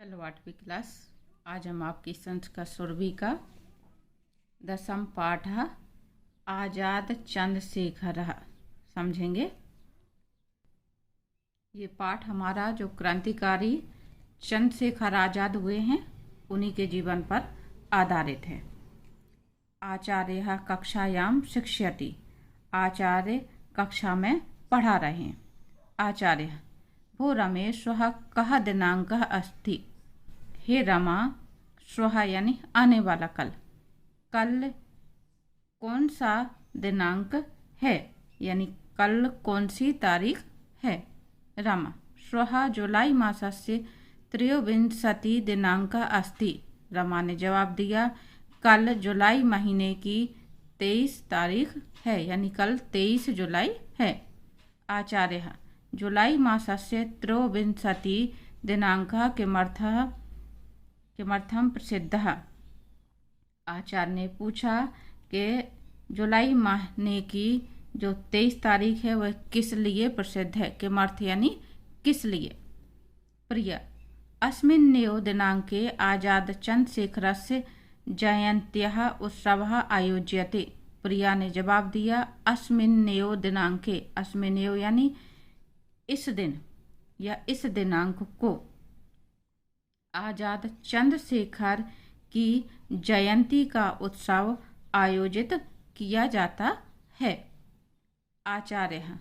Hello 8वीं class. आज हम आपकी संस्कृत सुरभि का 10वां पाठ आजाद चंद्रशेखर समझेंगे। ये पाठ हमारा जो क्रांतिकारी चंद्रशेखर आजाद हुए हैं उन्हीं के जीवन पर आधारित है। आचार्य कक्षायाम शिक्षयति, आचार्य कक्षा में पढ़ा रहे हैं। आचार्य भो रमेश श्वः कः दिनांकः अस्ति। हे रमा, श्वः यानी आने वाला कल, कल कौन सा दिनांक है, यानी कल कौन सी तारीख है। रमा श्वः जुलाई मासस्य त्रयोविंशति दिनांकः अस्ति। रमा ने जवाब दिया कल जुलाई महीने की 23 तारीख है, यानी कल 23 जुलाई है। आचार्य जुलाई मासस्य त्रयोविंशति दिनांकः किमर्थं प्रसिद्धः। आचार्य ने पूछा कि जुलाई महीने की जो 23 तारीख है वह किस लिए प्रसिद्ध है। किमर्थ यानी किस लिए। प्रिय अस्मिन्नेव दिनांके आजाद चंद्रशेखरस्य जयंत्यः उत्सवः आयोज्यते। प्रिया ने जवाब दिया अस्मिन्नेव दिनांके, अस्मिन्नेव यानी इस दिन या इस दिनांक को आजाद चंद्रशेखर की जयंती का उत्सव आयोजित किया जाता है। आचार्य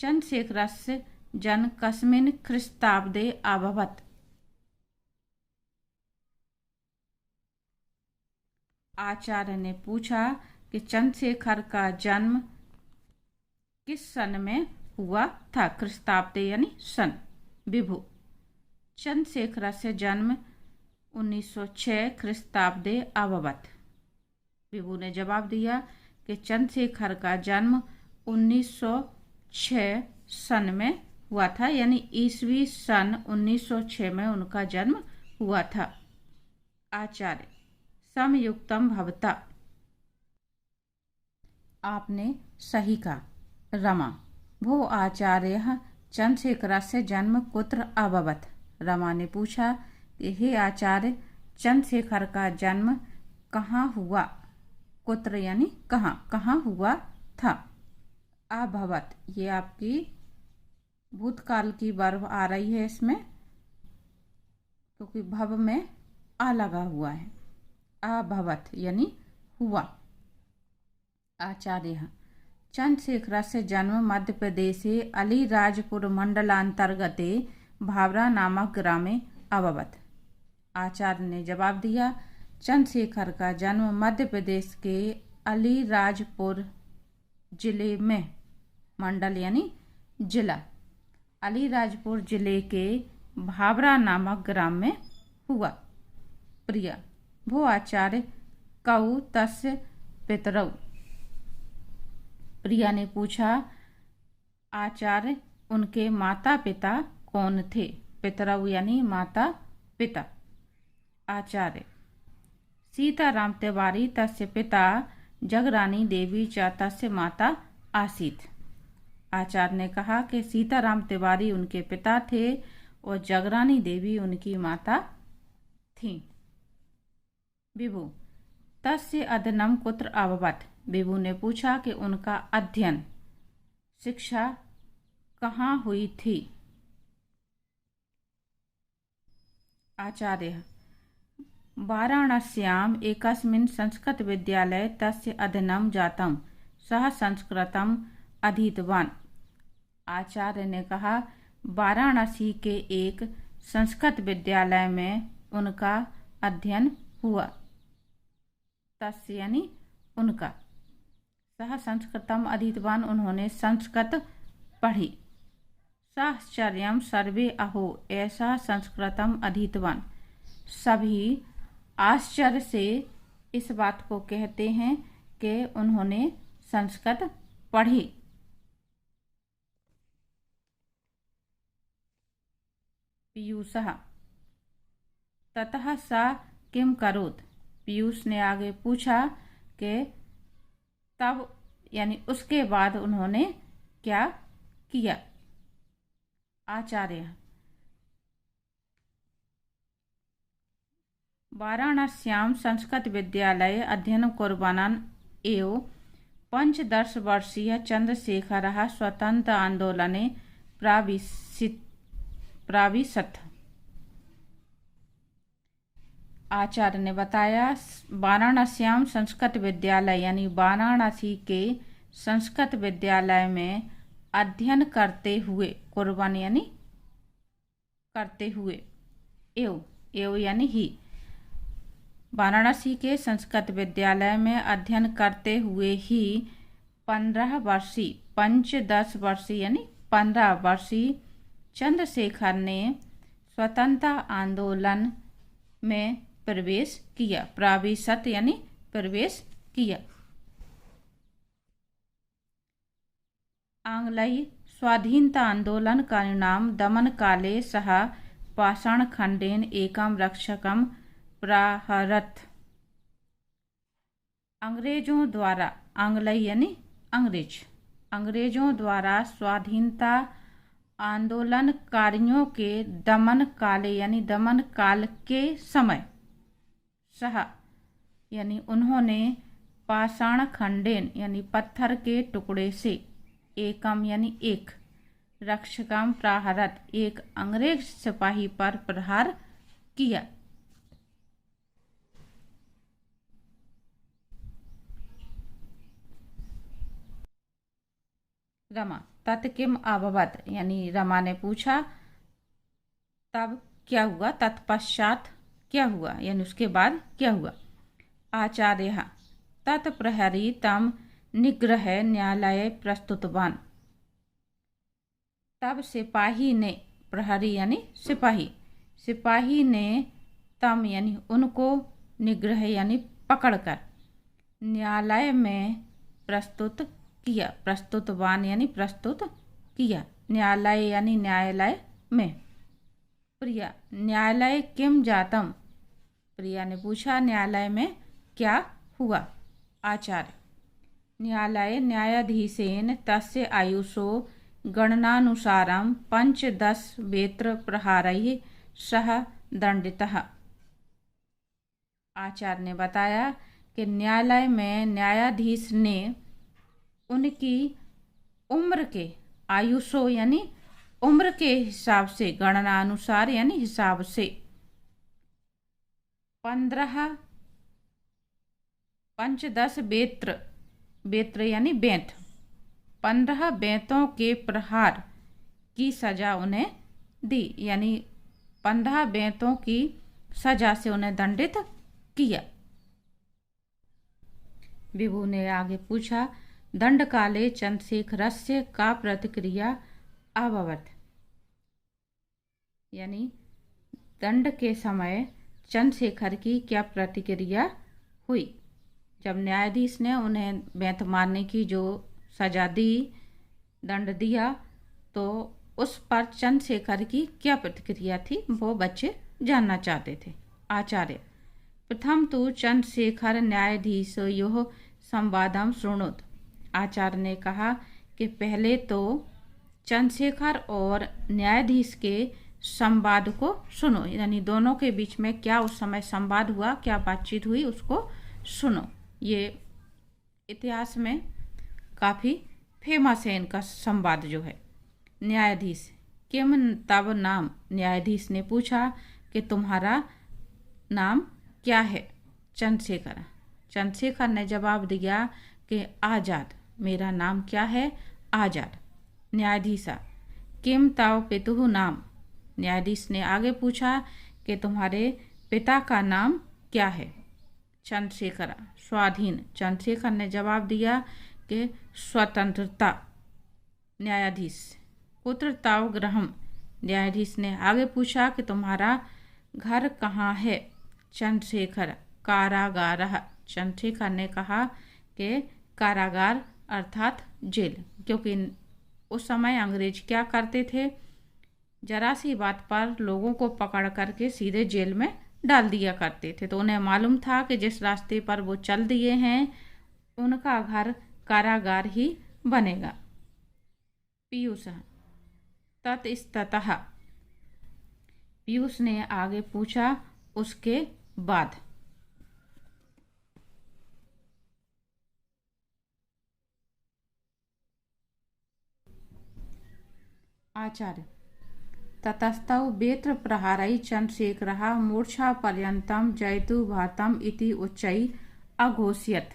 चंद्रशेखरस्य जन्म कस्मिन् ख्रीस्ताब्दे अभवत्। आचार्य ने पूछा कि चंद्रशेखर का जन्म किस सन में हुआ था। ख्रीस्ताब्दे यानी सन। विभु चंद्रशेखरस्य जन्म 1906 ख्रीस्ताब्दे अभवत्। विभु ने जवाब दिया कि चंद्रशेखर का जन्म 1906 सन में हुआ था, यानी ईस्वी सन 1906 में उनका जन्म हुआ था। आचार्य समयुक्तम भवता, आपने सही कहा। रमा भो आचार्य चंद्रशेखरस्य जन्म कुत्र अभवत्। रमा ने पूछा कि हे आचार्य चंद्रशेखर का जन्म कहाँ हुआ। कुत्र यानी कहाँ, कहाँ हुआ था। अभवत् ये आपकी भूतकाल की वर्ब आ रही है इसमें, क्योंकि भव में आ लगा हुआ है। अभवत् यानी हुआ। आचार्य चंद्रशेखरस्य जन्म मध्य प्रदेशे अलीराजपुर मंडलांतर्गते भावरा नामक ग्रामे अभवत्। आचार्य ने जवाब दिया चंद्रशेखर का जन्म मध्य प्रदेश के अलीराजपुर जिले में, मंडल यानी जिला, अलीराजपुर जिले के भावरा नामक ग्राम में हुआ। प्रिय भो आचार्य कौ तस्य पितरौ। प्रिया ने पूछा आचार्य उनके माता पिता कौन थे। पितरौ यानी माता पिता। आचार्य सीताराम तिवारी तस्य पिता जगरानी देवी च तस्य माता आसीत्। आचार्य ने कहा कि सीताराम तिवारी उनके पिता थे और जगरानी देवी उनकी माता थीं। विभु तस्य अध्ययनं कुत्र अभवत्। विभु ने पूछा कि उनका अध्ययन, शिक्षा कहाँ हुई थी। आचार्य वाराणस्याम् एकस्मिन् संस्कृत विद्यालये तस्य अध्ययनं जातम्, सः संस्कृतम् अधीतवान्। आचार्य ने कहा वाराणसी के एक संस्कृत विद्यालय में उनका अध्ययन हुआ। तस्य यानी उनका, सह संस्कृतम अधीतवान उन्होंने संस्कृत पढ़ी। साश्चर्यम सर्वे अहो ऐसा संस्कृतम अधीतवान, सभी आश्चर्य से इस बात को कहते हैं कि उन्होंने संस्कृत पढ़ी। पीयूषः ततः सा किम करोत्। पीयूष ने आगे पूछा कि तब यानी उसके बाद उन्होंने क्या किया। आचार्य वाराणस्यां संस्कृतविद्यालये अध्ययनं कुर्वन् एव पञ्चदशवर्षीयः चन्द्रशेखरः स्वतन्त्र आन्दोलने प्राविशत्। आचार्य ने बताया वाराणस्याम संस्कृत विद्यालय यानी वाराणसी के संस्कृत विद्यालय में अध्ययन करते हुए, कुर्बान यानी करते हुए, एव यानी ही, वाराणसी के संस्कृत विद्यालय में अध्ययन करते हुए ही 15 वर्षीय यानी 15 वर्षीय चंद्रशेखर ने स्वतंत्रता आंदोलन में प्रवेश किया। प्राविशत यानी प्रवेश किया। आंग्लेय स्वाधीनता आंदोलन का नाम दमन काले सह पाषाणखंडेन एकम रक्षकम प्राहरत। अंग्रेजों द्वारा, आंग्लेय यानी अंग्रेज, अंग्रेजों द्वारा स्वाधीनता आंदोलनकारियों के दमन काले यानी दमन काल के समय सह यानी उन्होंने पाषाण खंडेन यानी पत्थर के टुकड़े से, एकम यानी एक, रक्षकम प्रहारत एक अंग्रेज सिपाही पर प्रहार किया। रमा तत् किम अभवत् यानी रमा ने पूछा तब क्या हुआ, तत्पश्चात क्या हुआ यानी उसके बाद क्या हुआ। आचार्य तत्प्रहरी तम निग्रह न्यायालय प्रस्तुतवान। तब सिपाही ने, प्रहरी यानी सिपाही, सिपाही ने तम यानी उनको, निग्रह यानी पकड़कर, न्यायालय में प्रस्तुत किया। प्रस्तुतवान यानी प्रस्तुत किया, न्यायालय यानी न्यायालय में। प्रिया न्यायालय किम जातम, प्रिया ने पूछा न्यायालय में क्या हुआ। आचार्य न्यायालय न्यायाधीशेन तस्य आयुषो गणनानुसारं 15 वेत्र प्रहारैः सह दंडितः। आचार्य ने बताया कि न्यायालय में न्यायाधीश ने उनकी उम्र के, आयुषो यानी उम्र के हिसाब से, गणना अनुसार यानी हिसाब से 15 वेत्र, वेत्र यानी बेंत, 15 बेंतों के प्रहार की सजा उन्हें दी, यानी 15 बेंतों की सजा से उन्हें दंडित किया। विभु ने आगे पूछा दंड काले चंद्रशेखरस्य का प्रतिक्रिया अभवत, यानी दंड के समय चंद्रशेखर की क्या प्रतिक्रिया हुई। जब न्यायाधीश ने उन्हें बेंत मारने की जो सजा दी, दंड दिया, तो उस पर चंद्रशेखर की क्या प्रतिक्रिया थी वो बच्चे जानना चाहते थे। आचार्य प्रथम तो चंद्रशेखर न्यायाधीश यो संवादम शृणुत। आचार्य ने कहा कि पहले तो चंद्रशेखर और न्यायाधीश के संवाद को सुनो, यानी दोनों के बीच में क्या उस समय संवाद हुआ, क्या बातचीत हुई, उसको सुनो। ये इतिहास में काफ़ी फेमस है इनका संवाद जो है। न्यायाधीश किम तब नाम, न्यायाधीश ने पूछा कि तुम्हारा नाम क्या है। चंद्रशेखर, चंद्रशेखर ने जवाब दिया कि आज़ाद, मेरा नाम क्या है, आज़ाद। न्यायाधीशा किम तव पितुः नाम, न्यायाधीश ने आगे पूछा कि तुम्हारे पिता का नाम क्या है। चंद्रशेखर स्वाधीन, चंद्रशेखर ने जवाब दिया कि स्वतंत्रता। न्यायाधीश कुत्र तव गृहम्, न्यायाधीश ने आगे पूछा कि तुम्हारा घर कहाँ है। चंद्रशेखर कारागारः, चंद्रशेखर ने कहा कि कारागार अर्थात जेल, क्योंकि उस समय अंग्रेज क्या करते थे, जरा सी बात पर लोगों को पकड़ करके सीधे जेल में डाल दिया करते थे। तो उन्हें मालूम था कि जिस रास्ते पर वो चल दिए हैं उनका घर कारागार ही बनेगा। पीयूष ततस्ततः, पीयूष ने आगे पूछा उसके बाद। आचार्य ततस्तौ वेत्र प्रहारै चन्द्रशेखरः मूर्छापर्यन्तं जयतु भारतम् इति उच्चैः अघोषयत्।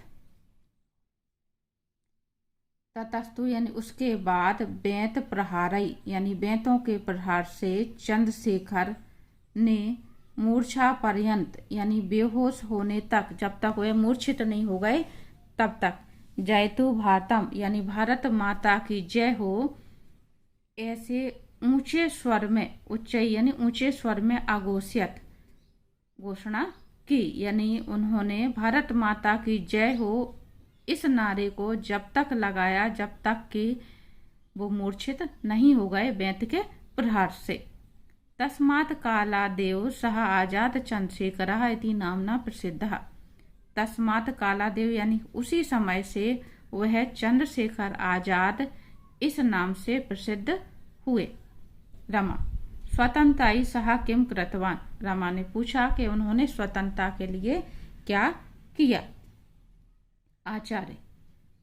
ततस्तु यानी उसके बाद बेंत प्रहारै यानी बेंतों के प्रहार से चंद्रशेखर ने मूर्छा पर्यंत यानी बेहोश होने तक, जब तक वह मूर्छित नहीं हो गए तब तक, जयतु भारतम यानी भारत माता की जय हो, ऐसे ऊंचे स्वर में, उच्च यानी ऊंचे स्वर में अघोषित घोषणा की, यानी उन्होंने भारत माता की जय हो इस नारे को जब तक लगाया जब तक कि वो मूर्छित नहीं हो गए बेंत के प्रहार से। तस्मात् कालादेव सह आजाद चंद्रशेखरः इति नामना प्रसिद्धः। तस्मात् कालादेव यानी उसी समय से वह चंद्रशेखर आजाद इस नाम से प्रसिद्ध हुए। रमा स्वतंत्रताई सह किम कृतवान। रमा ने पूछा कि उन्होंने स्वतंत्रता के लिए क्या किया। आचार्य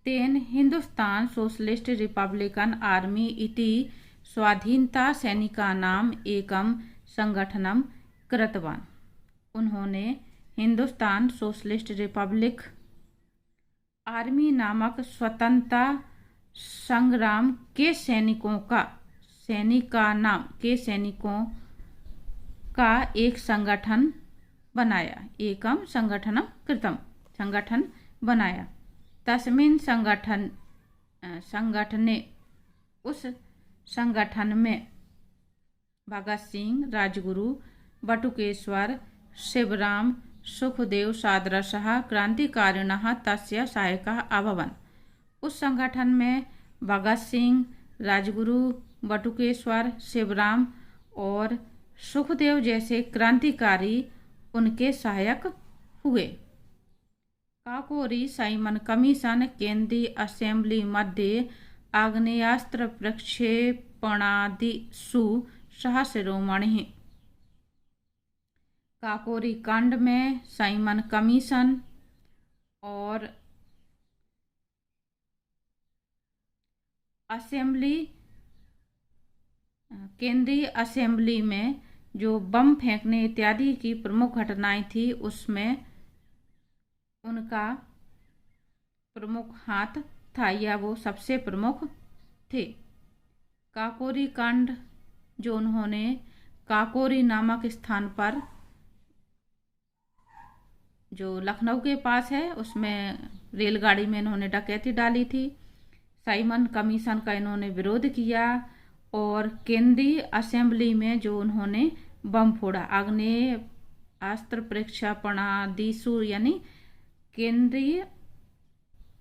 तेन हिंदुस्तान सोशलिस्ट रिपब्लिकन आर्मी इति स्वाधीनता सैनिकानाम एकम संगठनम कृतवान। उन्होंने हिंदुस्तान सोशलिस्ट रिपब्लिक आर्मी नामक स्वतंत्रता संग्राम के सैनिकों का एक संगठन बनाया। एकम संगठनम कृतम संगठन बनाया। तस्मिन संगठने उस संगठन में भगत सिंह, राजगुरु, बटुकेश्वर, शिवराम, सुखदेव सादृशः क्रांतिकारिणः तस्य सहायकाः अभवन्। उस संगठन में भगत सिंह, राजगुरु, बटुकेश्वर, शिवराम और सुखदेव जैसे क्रांतिकारी उनके सहायक हुए। काकोरी साइमन कमीशन केंद्रीय असेंबली मध्ये आग्नेयास्त्र प्रक्षेपणादिषु सह शिरोमणिः। काकोरी कांड में साइमन कमीशन और असेंबली केंद्रीय असेंबली में जो बम फेंकने इत्यादि की प्रमुख घटनाएं थी उसमें उनका प्रमुख हाथ था, या वो सबसे प्रमुख थे। काकोरी कांड जो उन्होंने काकोरी नामक स्थान पर जो लखनऊ के पास है उसमें रेलगाड़ी में इन्होंने डकैती डाली थी। साइमन कमीशन का इन्होंने विरोध किया और केंद्रीय असेंबली में जो उन्होंने बम फोड़ा, आग्नेय अस्त्र प्रक्षेपणादिषु यानी केंद्रीय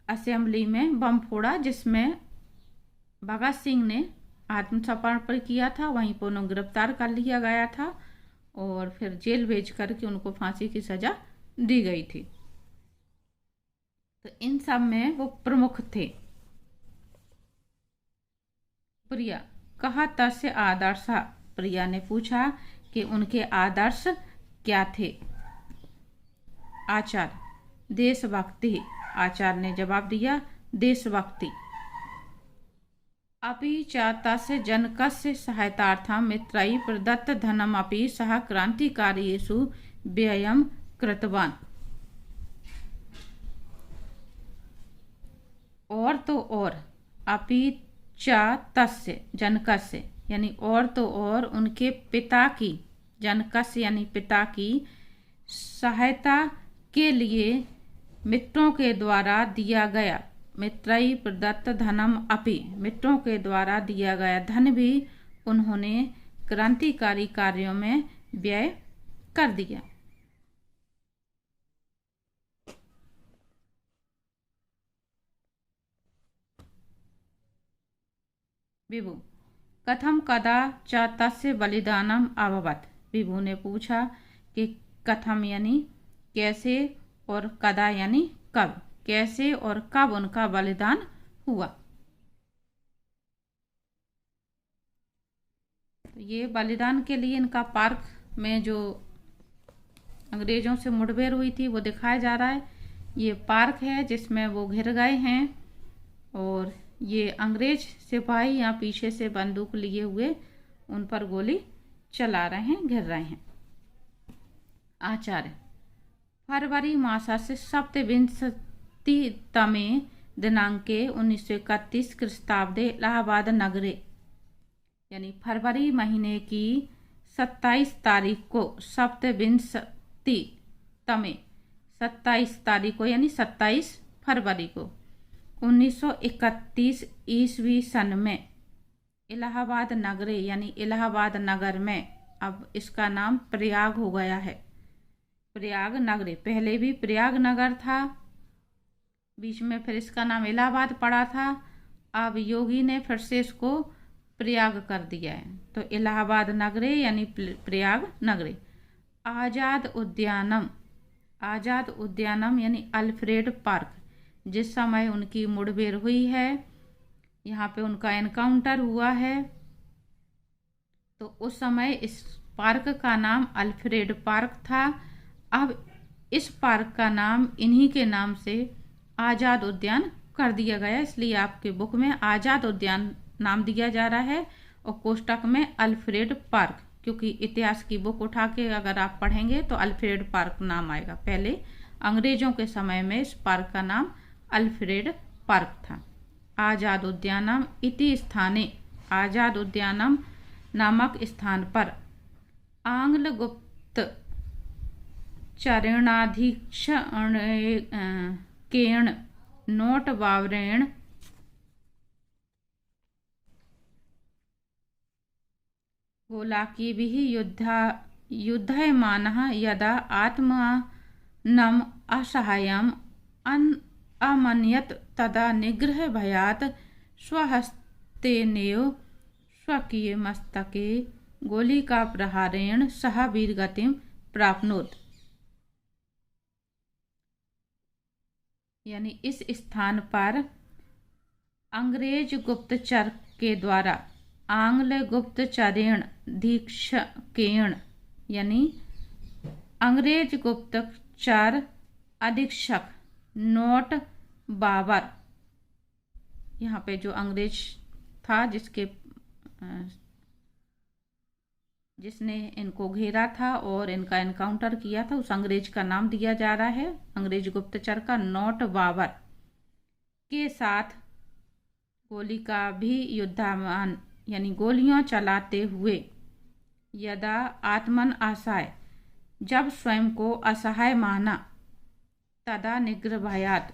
असेंबली में बम फोड़ा, जिसमें भगत सिंह ने आत्मसमर्पण किया था। वहीं पर उन्हें गिरफ्तार कर लिया गया था और फिर जेल भेज करके उनको फांसी की सजा दी गई थी। तो इन सब में वो प्रमुख थे। प्रिया कहा तस्य आदर्श। प्रिया ने पूछा कि उनके आदर्श क्या थे। आचार्य देशभक्ति। आचार्य ने जवाब दिया देशभक्ति। अपि च तस्य जनकस्य सहायतार्थं मित्रैः प्रदत्त धनम अपि सः क्रांतिकार्येषु व्ययं कृतवान्। और तो और, अपि च तस्य जनकस्य यानी और तो और उनके पिता की, जनकस्य यानी पिता की सहायता के लिए मित्रों के द्वारा दिया गया, मित्रैः प्रदत्त धनम अपि, मित्रों के द्वारा दिया गया धन भी उन्होंने क्रांतिकारी कार्यों में व्यय कर दिया। विभु कथम कदा च तस्य बलिदानम अभवत्। विभु ने पूछा कि कथम यानी कैसे और कदा यानी कब, कैसे और कब उनका बलिदान हुआ। तो ये बलिदान के लिए इनका पार्क में जो अंग्रेजों से मुठभेड़ हुई थी वो दिखाया जा रहा है। ये पार्क है जिसमें वो घिर गए हैं और ये अंग्रेज सिपाही यहाँ पीछे से बंदूक लिए हुए उन पर गोली चला रहे हैं, घिर रहे हैं। आचार्य फरवरी मासस्य सप्तविंशतितमे दिनांके 1931 ख्रीस्ताब्दे इलाहाबाद नगरे, यानी फरवरी महीने की 27 तारीख को, सप्तविंशतितमे 27 तारीख को यानी 27 फरवरी को 1931 ईस्वी सन में इलाहाबाद नगरे यानी इलाहाबाद नगर में, अब इसका नाम प्रयाग हो गया है, प्रयाग नगरे, पहले भी प्रयाग नगर था, बीच में फिर इसका नाम इलाहाबाद पड़ा था, अब योगी ने फिर से इसको प्रयाग कर दिया है, तो इलाहाबाद नगरे यानी प्रयाग नगरे। आज़ाद उद्यानम, आज़ाद उद्यानम यानी अल्फ्रेड पार्क, जिस समय उनकी मुठभेड़ हुई है, यहाँ पे उनका एनकाउंटर हुआ है, तो उस समय इस पार्क का नाम अल्फ्रेड पार्क था। अब इस पार्क का नाम इन्हीं के नाम से आज़ाद उद्यान कर दिया गया, इसलिए आपके बुक में आज़ाद उद्यान नाम दिया जा रहा है और कोष्टक में अल्फ्रेड पार्क, क्योंकि इतिहास की बुक उठा के अगर आप पढ़ेंगे तो अल्फ्रेड पार्क नाम आएगा। पहले अंग्रेजों के समय में इस पार्क का नाम अल्फ्रेड पार्क था। आज़ाद उद्यानम इति स्थाने, आज़ाद उद्यानम नामक स्थान पर आंग्ल गुप्त चरणाधीक्षकेण नोट वावरेण गोलाकीभिः युध्यमानः यदा आत्मानम् असहायम् अमन्यत तदा निग्रह भयात् स्वहस्तेनैव स्वकीय मस्तके गोलिका प्रहारेण सह वीरगतिं प्राप्नोत्, यानी इस स्थान पर अंग्रेज गुप्तचर के द्वारा आंग्ल गुप्तचरेण धीक्षकेण यानी अंग्रेज गुप्तचर अधीक्षक नोट बाबर, यहाँ पे जो अंग्रेज था जिसने इनको घेरा था और इनका एनकाउंटर किया था, उस अंग्रेज का नाम दिया जा रहा है, अंग्रेज गुप्तचर का नोट बाबर के साथ गोली का भी युद्धमान यानी गोलियां चलाते हुए यदा आत्मन असहाय, जब स्वयं को असहाय माना, तदा निग्रह भयात,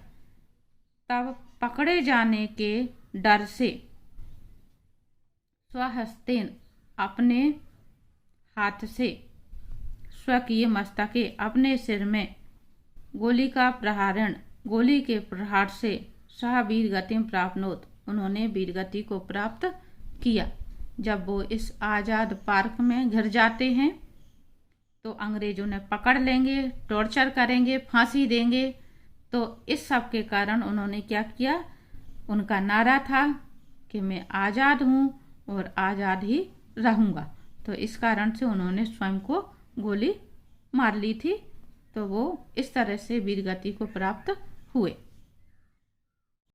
तब पकड़े जाने के डर से, स्वहस्तेन अपने हाथ से, स्वकीय मस्तके अपने सिर में, गोली का प्रहारण गोली के प्रहार से, सह वीरगतिं प्राप्नोत उन्होंने वीरगति को प्राप्त किया। जब वो इस आज़ाद पार्क में घिर जाते हैं तो अंग्रेज उन्हें पकड़ लेंगे, टॉर्चर करेंगे, फांसी देंगे, तो इस सब के कारण उन्होंने क्या किया, उनका नारा था कि मैं आज़ाद हूँ और आज़ाद ही रहूँगा, तो इस कारण से उन्होंने स्वयं को गोली मार ली थी, तो वो इस तरह से वीरगति को प्राप्त हुए।